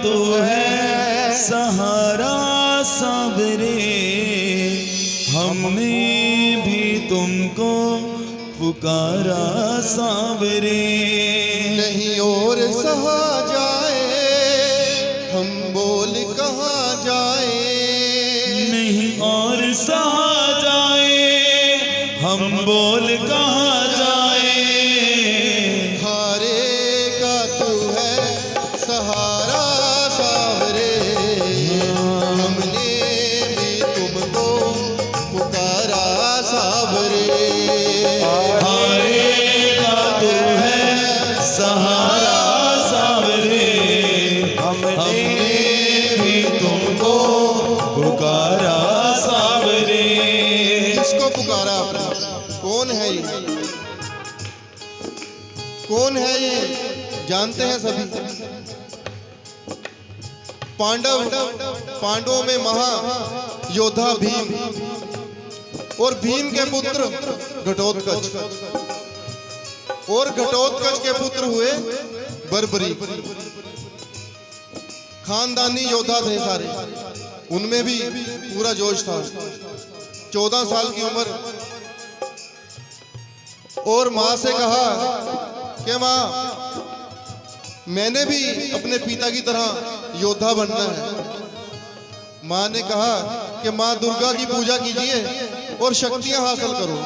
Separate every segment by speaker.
Speaker 1: तू है सहारा सावरे, हमने भी तुमको पुकारा सावरे।
Speaker 2: नहीं और सहा जाए, हम बोल कहाँ जाए,
Speaker 1: नहीं और सहा जाए, हम बोल कहाँ जाए।
Speaker 2: हारेगा तू है सहारा सावरे, हमने भी तुमको पुकारा सावरे।
Speaker 1: हारेगा तू है सहारा सावरे, हमने भी तुमको पुकारा सावरे।
Speaker 2: किसको पुकारा आपने? कौन है ये? कौन है ये? जानते हैं सभी। पांडवों में महा योद्धा भीम और भीम के पुत्र घटोत्कच, और घटोत्कच के पुत्र हुए बर्बरीक। खानदानी योद्धा थे सारे, उनमें भी पूरा जोश था। 14 साल की उम्र, और माँ से कहा कि माँ मैंने भी अपने पिता की तरह योद्धा बनना है। माँ ने कहा कि माँ दुर्गा की पूजा कीजिए और शक्तियां हासिल करो।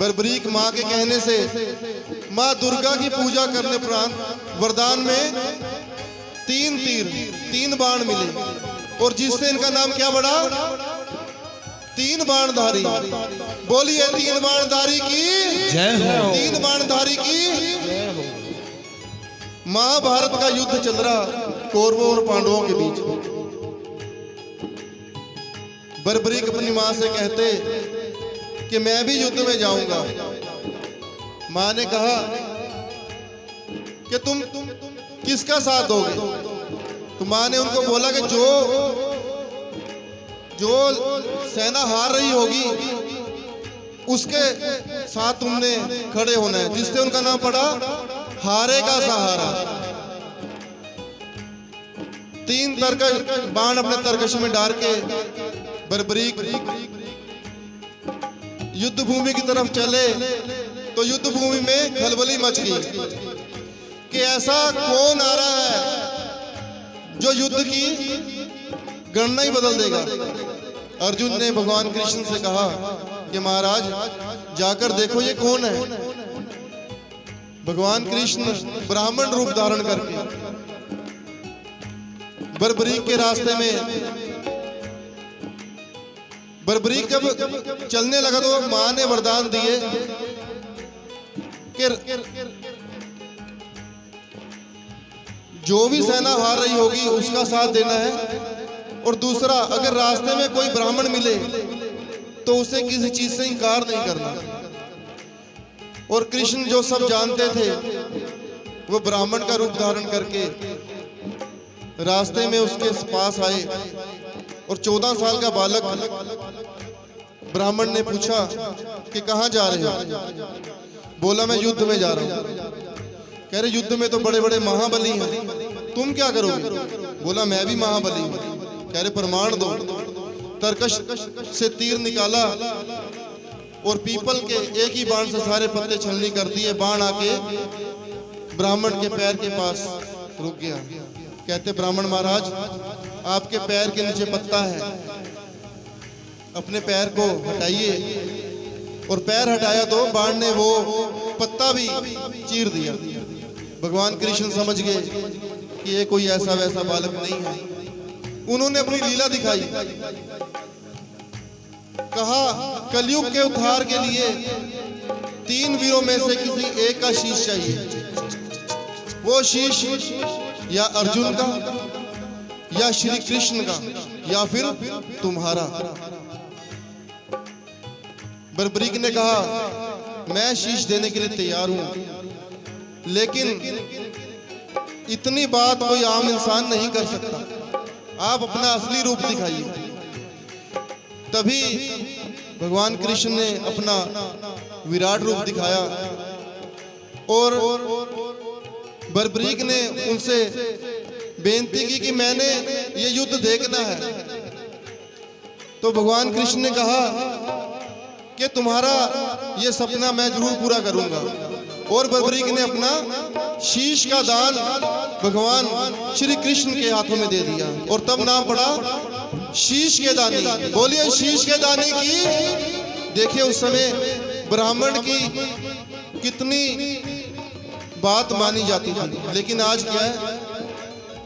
Speaker 2: बर्बरीक माँ के कहने से माँ दुर्गा की पूजा करने उपरांत वरदान में 3 तीर 3 बाण मिले, और जिससे इनका नाम क्या बढ़ा? 3 बाणधारी। बोलिए 3 बाणधारी की
Speaker 1: जय हो।
Speaker 2: 3 बाणधारी की। महाभारत का युद्ध चल रहा कौरवों और पांडवों के बीच। बर्बरीक अपनी माँ से कहते कि मैं भी युद्ध में जाऊंगा। माँ ने कहा कि तुम किसका साथ दोगे? तो माँ ने उनको बोला कि जो सेना हार रही होगी उसके साथ तुमने खड़े होना है, जिससे उनका नाम पड़ा हारे का सहारा। 3 तरकश बाण अपने तरकश में डाल के बर्बरीक युद्ध भूमि की तरफ चले, तो युद्ध भूमि में खलबली मच गई कि ऐसा कौन आ रहा है जो युद्ध की गणना ही बदल देगा। अर्जुन ने भगवान कृष्ण से कहा कि महाराज जाकर देखो ये कौन है। भगवान कृष्ण ब्राह्मण रूप धारण करके बर्बरीक के रास्ते में, बर्बरीक जब चलने लगा तो मां ने वरदान दिए कि जो भी सेना हार रही होगी उसका साथ देना है, और दूसरा अगर रास्ते में कोई ब्राह्मण मिले तो उसे किसी चीज से इनकार नहीं करना। और कृष्ण जो सब जानते थे वो ब्राह्मण का रूप धारण करके रास्ते में उसके पास आए, और 14 साल का बालक ब्राह्मण ने पूछा कि कहाँ जा रहे हो? बोला मैं युद्ध में जा रहा हूँ। कह रहे युद्ध में तो बड़े बड़े महाबली हैं, तुम क्या करोगे? बोला मैं भी महाबली हूँ। कह रहे प्रमाण दो। तरकश से तीर निकाला और पीपल के एक ही बाण से सारे पत्ते छलनी कर दिए। बाण आके ब्राह्मण के पैर के पास रुक गया। कहते ब्राह्मण महाराज आपके पैर के नीचे पत्ता है, अपने पैर को हटाइए। और पैर हटाया तो बाण ने वो पत्ता भी चीर दिया। भगवान कृष्ण समझ गए कि ये कोई ऐसा वैसा बालक नहीं है। उन्होंने अपनी लीला दिखाई। कहा कलयुग के उद्धार के लिए 3 वीरों में से किसी एक का शीश चाहिए। वो शीश या अर्जुन का, या श्री कृष्ण का, या फिर तुम्हारा। बर्बरीक ने कहा मैं शीश देने के लिए तैयार हूं, लेकिन इतनी बात कोई आम इंसान नहीं कर सकता। आप अपना असली रूप दिखाइए। तभी भगवान कृष्ण ने अपना विराट रूप दिखाया और बर्बरीक ने उनसे बेनती की कि मैंने ये युद्ध देखना है। तो भगवान कृष्ण ने कहा कि तुम्हारा ये सपना मैं जरूर पूरा करूंगा। और बर्बरीक ने अपना शीश का दान भगवान श्री कृष्ण के हाथों में दे दिया और तब नाम पड़ा शीश के दानी। बोलिए शीश के दानी की। देखिए उस समय ब्राह्मण की कितनी बात मानी जाती थी, लेकिन आज क्या है,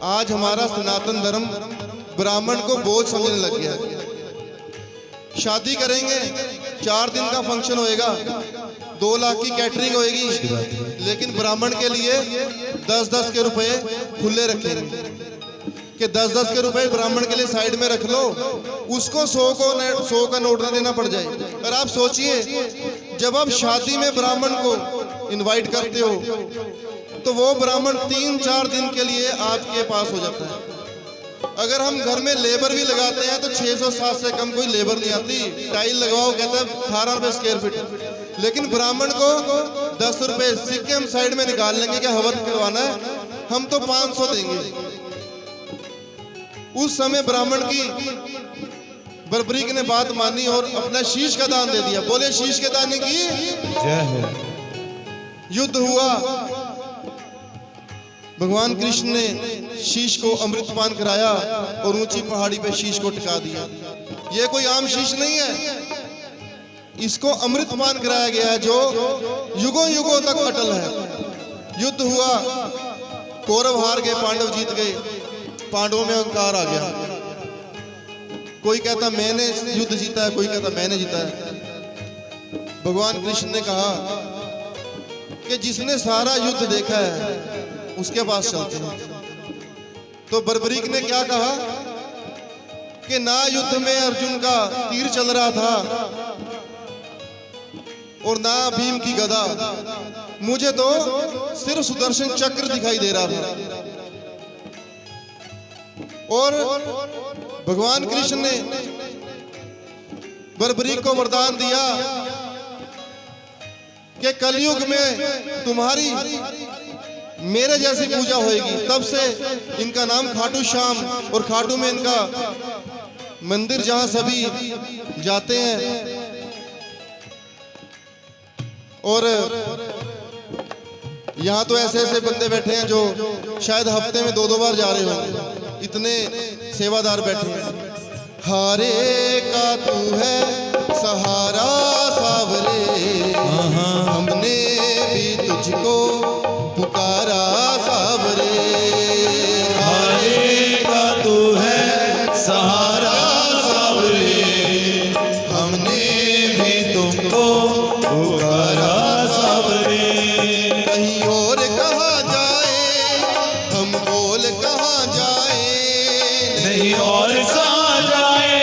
Speaker 2: आज हमारा सनातन धर्म ब्राह्मण को बोझ समझने लग गया है। शादी करेंगे, 4 दिन का फंक्शन होएगा, 2 लाख की कैटरिंग होएगी, लेकिन ब्राह्मण के लिए 10-10 के रुपए खुले रखेंगे कि 10-10 के रुपए ब्राह्मण के लिए साइड में रख लो, उसको 100 का नोट ना देना पड़ जाए। और आप सोचिए, जब आप शादी में ब्राह्मण को इनवाइट करते हो तो वो ब्राह्मण 3-4 दिन के लिए आपके पास हो जाता है। अगर हम घर में लेबर भी लगाते हैं तो 600-700 से कम कोई लेबर नहीं आती। टाइल लगवाओ कहते हैं 18 रुपए स्क्वायर फीट, लेकिन ब्राह्मण को 10 रुपए सिक्के हम साइड में निकाल लेंगे कि हवन करवाना है, हम तो 500 देंगे। उस समय ब्राह्मण की बर्बरीक ने बात मानी और अपना शीश का दान दे दिया। बोले शीश के दान की
Speaker 1: जय हो।
Speaker 2: युद्ध हुआ, भगवान कृष्ण ने शीश को अमृतपान कराया और ऊंची पहाड़ी पे शीश को टिका दिया। ये कोई आम शीश नहीं है, इसको अमृतपान कराया गया है जो युगों युगों तक अटल है। युद्ध हुआ, कौरव हार गए, पांडव जीत गए। पांडवों में अहंकार आ गया, कोई कहता मैंने युद्ध जीता है, कोई कहता मैंने जीता है। भगवान कृष्ण ने कहा कि जिसने सारा युद्ध देखा है उसके पास चलते हैं। तो बर्बरीक ने क्या कहा कि ना युद्ध में अर्जुन का तीर चल रहा था और ना भीम की गदा, मुझे तो सिर्फ सुदर्शन चक्र दिखाई दे रहा था। और भगवान कृष्ण ने बर्बरीक को वरदान दिया कि कलयुग में तुम्हारी मेरे जैसी पूजा होएगी। तब से इनका नाम खाटू श्याम, और खाटू में इनका मंदिर जहां सभी जाते हैं। और यहां तो ऐसे ऐसे बंदे बैठे हैं जो शायद हफ्ते में 2-2 बार जा रहे होंगे, इतने सेवादार बैठे हैं। हारे का तू है सहारा सावरे, हमने भी तुझको पुकारा सावरे।
Speaker 1: हारे का तू है सहारा सावरे, हमने भी तुमको पुकारा सावरे।
Speaker 2: कहीं और कहाँ जाए हम, बोल कहाँ जाए,
Speaker 1: नहीं और कहाँ जाए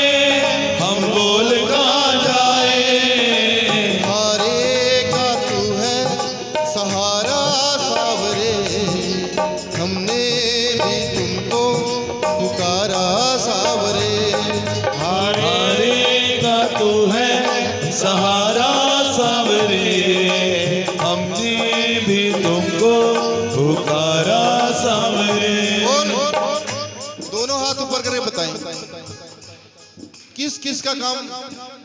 Speaker 1: हम, बोल कहाँ जाए।
Speaker 2: हारे का तू है सहारा सावरे, हमने भी तुमको पुकारा सावरे।
Speaker 1: हारे का तू है सहारा सावरे, हमने भी तुमको पुकारा सावरे।
Speaker 2: और दोनों हाथ ऊपर करके बताएं किस किस का काम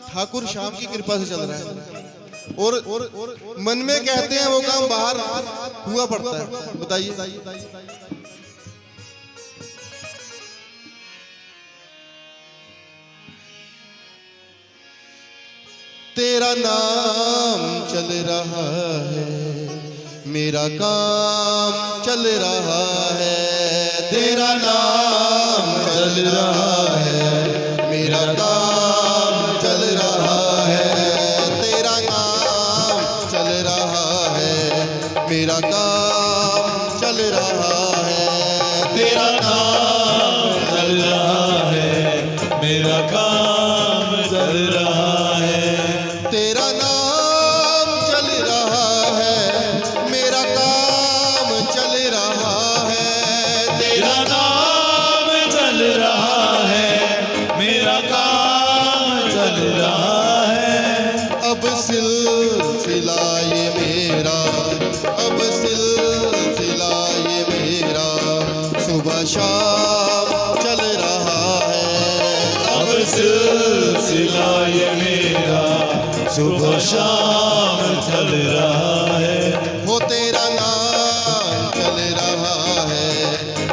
Speaker 2: ठाकुर श्याम की कृपा से चल रहा है, और मन में कहते हैं वो काम बाहर हुआ पड़ता है। बताइए। तेरा नाम चल रहा है, मेरा काम चल रहा है। तेरा नाम चल रहा है, मेरा काम चल रहा है। तेरा नाम चल रहा है, मेरा काम चल रहा है।
Speaker 1: तेरा नाम चल रहा है, मेरा काम चल रहा है।
Speaker 2: तेरा नाम चल रहा है, मेरा काम चल रहा है।
Speaker 1: तेरा नाम चल रहा है, मेरा काम चल रहा है।
Speaker 2: अब सिलसिला ये मेरा, अब सिलसिला ये मेरा, सुबह शाम काम चल रहा है।
Speaker 1: अब सिलसिला ये मेरा सुबह शाम चल रहा है।
Speaker 2: हो तेरा नाम चल रहा है,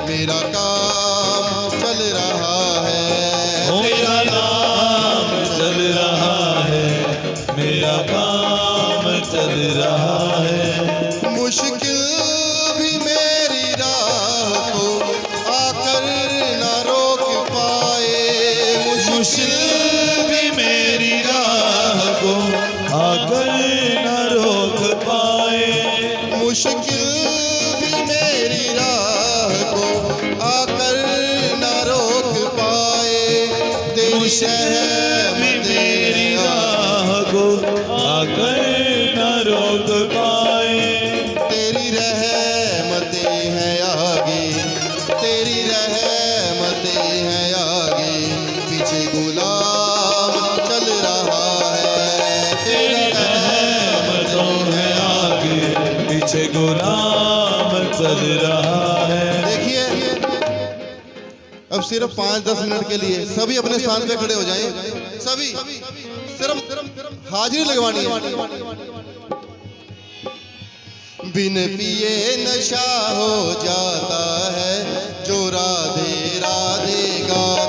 Speaker 2: मेरा काम चल रहा है।
Speaker 1: मेरा नाम चल रहा है, मेरा काम चल रहा है।
Speaker 2: मुश्किल भी मेरी राह को आकर न रोक पाए।
Speaker 1: मुश्किल भी मेरी राह को आकर न रोक पाए।
Speaker 2: मुश्किल भी मेरी राह को आकर न रोक पाए। तेरी
Speaker 1: मुश्किल भी
Speaker 2: रहमतें
Speaker 1: मेरी राह को आकर न रोक पाए।
Speaker 2: तेरी रहमतें हैं आगे, तेरी रहमतें हैं आगे, पीछे गुलाम चल रहा है।
Speaker 1: तेरी रहमतों है आगे, पीछे गुलाम चल रहा है।
Speaker 2: देखिए, अब सिर्फ 5-10 मिनट के लिए सभी अपने स्थान पे खड़े हो जाएं। सभी सिर्फ हाजिरी लगवानी है। बिन पिए नशा हो जाता है जो राधे राधे गाता